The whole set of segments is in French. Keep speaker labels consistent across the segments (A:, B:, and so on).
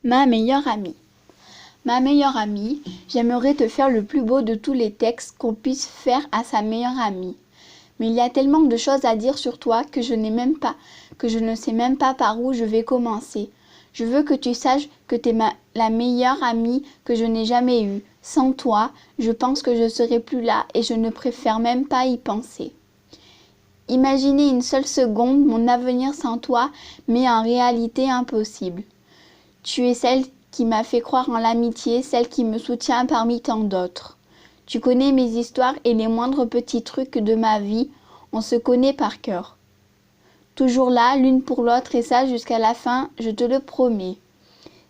A: Ma meilleure amie. Ma meilleure amie, j'aimerais te faire le plus beau de tous les textes qu'on puisse faire à sa meilleure amie. Mais il y a tellement de choses à dire sur toi que je ne sais même pas par où je vais commencer. Je veux que tu saches que tu es la meilleure amie que je n'ai jamais eue. Sans toi, je pense que je serais plus là et je ne préfère même pas y penser. Imaginer une seule seconde mon avenir sans toi m'est en réalité impossible. Tu es celle qui m'a fait croire en l'amitié, celle qui me soutient parmi tant d'autres. Tu connais mes histoires et les moindres petits trucs de ma vie, on se connaît par cœur. Toujours là, l'une pour l'autre et ça jusqu'à la fin, je te le promets.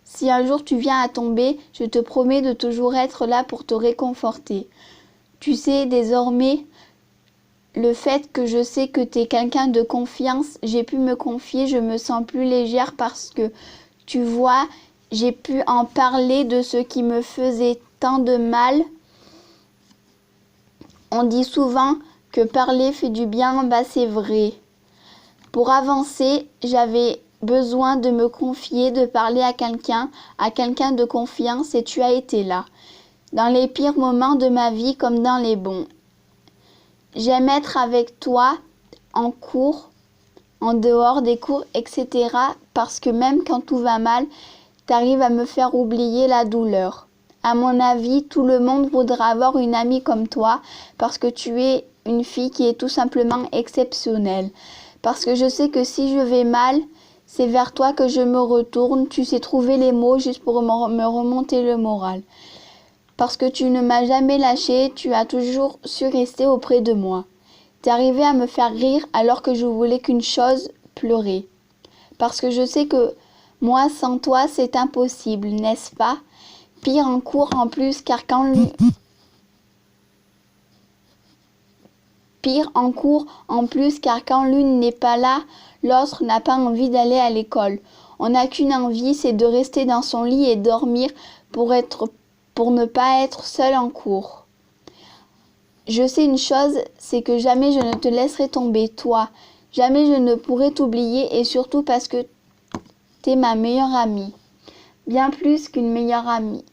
A: Si un jour tu viens à tomber, je te promets de toujours être là pour te réconforter. Tu sais, désormais, le fait que je sais que tu es quelqu'un de confiance, j'ai pu me confier, je me sens plus légère parce que, tu vois, j'ai pu en parler de ce qui me faisait tant de mal. On dit souvent que parler fait du bien, c'est vrai. Pour avancer, j'avais besoin de me confier, de parler à quelqu'un de confiance et tu as été là. Dans les pires moments de ma vie comme dans les bons. J'aime être avec toi en cours, en dehors des cours, etc. parce que même quand tout va mal, t'arrives à me faire oublier la douleur. À mon avis, tout le monde voudra avoir une amie comme toi parce que tu es une fille qui est tout simplement exceptionnelle. Parce que je sais que si je vais mal, c'est vers toi que je me retourne. Tu sais trouver les mots juste pour me remonter le moral. Parce que tu ne m'as jamais lâché, tu as toujours su rester auprès de moi. T'es arrivé à me faire rire alors que je voulais qu'une chose, pleurer. Parce que je sais que moi, sans toi, c'est impossible, n'est-ce pas? Pire en cours en plus, car quand l'une n'est pas là, l'autre n'a pas envie d'aller à l'école. On n'a qu'une envie, c'est de rester dans son lit et dormir pour ne pas être seul en cours. Je sais une chose, c'est que jamais je ne te laisserai tomber, toi. Jamais je ne pourrai t'oublier et surtout parce que t'es ma meilleure amie. Bien plus qu'une meilleure amie.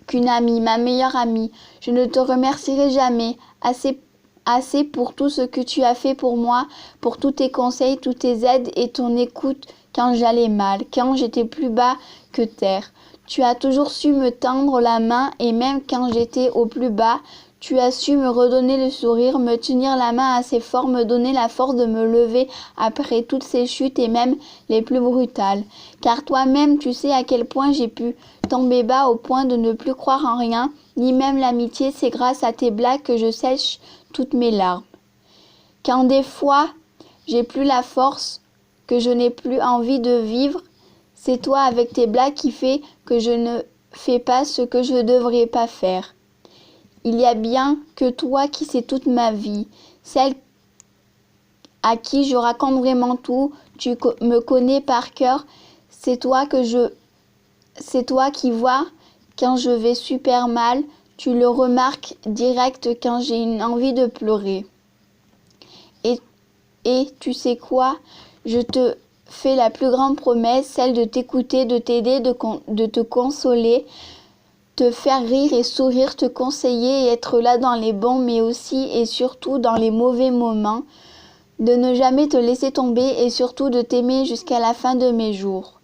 A: Qu'une amie, ma meilleure amie. Je ne te remercierai jamais assez pour tout ce que tu as fait pour moi, pour tous tes conseils, toutes tes aides et ton écoute quand j'allais mal, quand j'étais plus bas que terre. Tu as toujours su me tendre la main et même quand j'étais au plus bas, tu as su me redonner le sourire, me tenir la main assez fort, me donner la force de me lever après toutes ces chutes et même les plus brutales. Car toi-même, tu sais à quel point j'ai pu tomber bas au point de ne plus croire en rien, ni même l'amitié, c'est grâce à tes blagues que je sèche toutes mes larmes. Quand des fois, j'ai plus la force, que je n'ai plus envie de vivre, c'est toi avec tes blagues qui fait que je ne fais pas ce que je ne devrais pas faire. Il y a bien que toi qui sais toute ma vie, celle à qui je raconte vraiment tout, tu me connais par cœur, c'est toi qui vois quand je vais super mal, tu le remarques direct quand j'ai une envie de pleurer. Et tu sais quoi, je te fais la plus grande promesse, celle de t'écouter, de t'aider, de te consoler, te faire rire et sourire, te conseiller et être là dans les bons mais aussi et surtout dans les mauvais moments, de ne jamais te laisser tomber et surtout de t'aimer jusqu'à la fin de mes jours.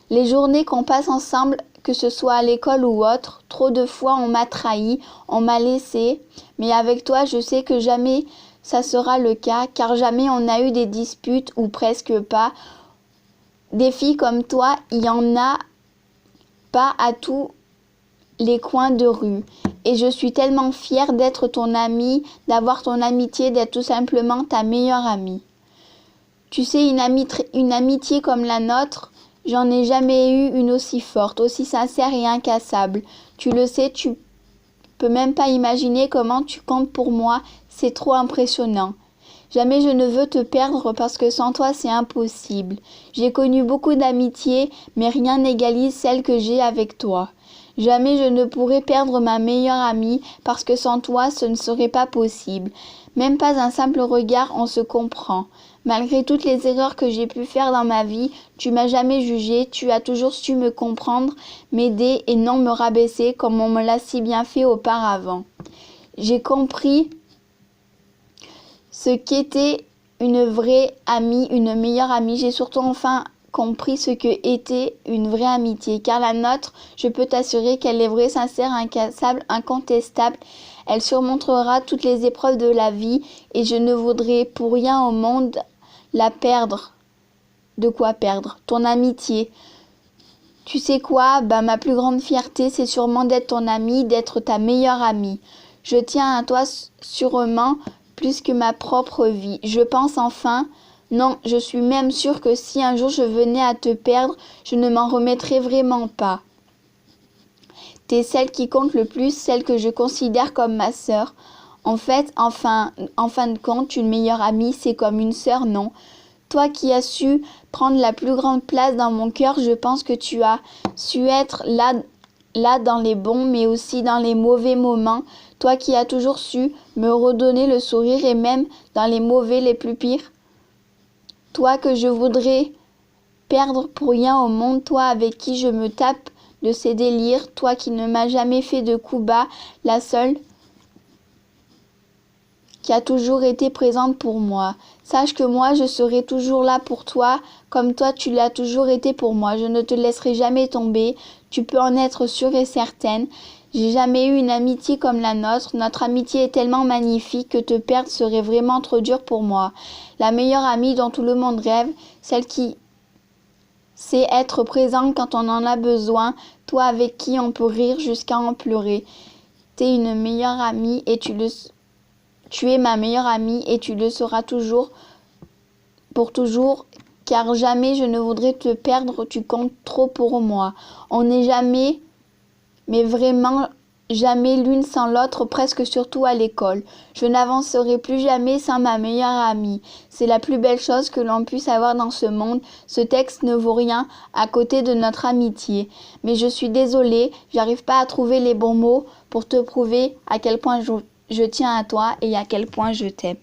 A: Les journées qu'on passe ensemble, que ce soit à l'école ou autre, trop de fois on m'a trahi, on m'a laissé, mais avec toi je sais que jamais ça sera le cas, car jamais on a eu des disputes ou presque pas. Des filles comme toi, il y en a pas à tous les coins de rue. Et je suis tellement fière d'être ton amie, d'avoir ton amitié, d'être tout simplement ta meilleure amie. Tu sais, une amitié comme la nôtre, j'en ai jamais eu une aussi forte, aussi sincère et incassable. Tu le sais, tu peux même pas imaginer comment tu comptes pour moi, c'est trop impressionnant. Jamais je ne veux te perdre parce que sans toi c'est impossible. J'ai connu beaucoup d'amitiés, mais rien n'égalise celle que j'ai avec toi. Jamais je ne pourrai perdre ma meilleure amie parce que sans toi ce ne serait pas possible. Même pas un simple regard, on se comprend. Malgré toutes les erreurs que j'ai pu faire dans ma vie, tu m'as jamais jugé, tu as toujours su me comprendre, m'aider et non me rabaisser comme on me l'a si bien fait auparavant. J'ai compris ce qu'était une vraie amie, une meilleure amie. J'ai surtout enfin compris ce que était une vraie amitié, car la nôtre, je peux t'assurer qu'elle est vraie, sincère, incassable, incontestable. Elle surmontera toutes les épreuves de la vie et je ne voudrais pour rien au monde la perdre. De quoi perdre? Ton amitié. Tu sais quoi? Ma plus grande fierté, c'est sûrement d'être ton amie, d'être ta meilleure amie. Je tiens à toi sûrement plus que ma propre vie. Je pense enfin, non, je suis même sûre que si un jour je venais à te perdre, je ne m'en remettrais vraiment pas. T'es celle qui compte le plus, celle que je considère comme ma sœur. En fait, en fin de compte, une meilleure amie, c'est comme une sœur, non? Toi qui as su prendre la plus grande place dans mon cœur, je pense que tu as su être là dans les bons, mais aussi dans les mauvais moments. Toi qui as toujours su me redonner le sourire et même dans les mauvais, les plus pires. Toi que je voudrais perdre pour rien au monde, toi avec qui je me tape de ces délires, toi qui ne m'as jamais fait de coups bas, la seule qui a toujours été présente pour moi. Sache que moi, je serai toujours là pour toi, comme toi tu l'as toujours été pour moi. Je ne te laisserai jamais tomber, tu peux en être sûre et certaine. J'ai jamais eu une amitié comme la nôtre. Notre amitié est tellement magnifique que te perdre serait vraiment trop dur pour moi. La meilleure amie dont tout le monde rêve, celle qui sait être présente quand on en a besoin, toi avec qui on peut rire jusqu'à en pleurer. T'es une meilleure amie et tu es ma meilleure amie et tu le seras toujours, pour toujours, car jamais je ne voudrais te perdre, tu comptes trop pour moi. On n'est jamais, mais vraiment jamais l'une sans l'autre, presque surtout à l'école. Je n'avancerai plus jamais sans ma meilleure amie. C'est la plus belle chose que l'on puisse avoir dans ce monde. Ce texte ne vaut rien à côté de notre amitié. Mais je suis désolée, j'arrive pas à trouver les bons mots pour te prouver à quel point je tiens à toi et à quel point je t'aime.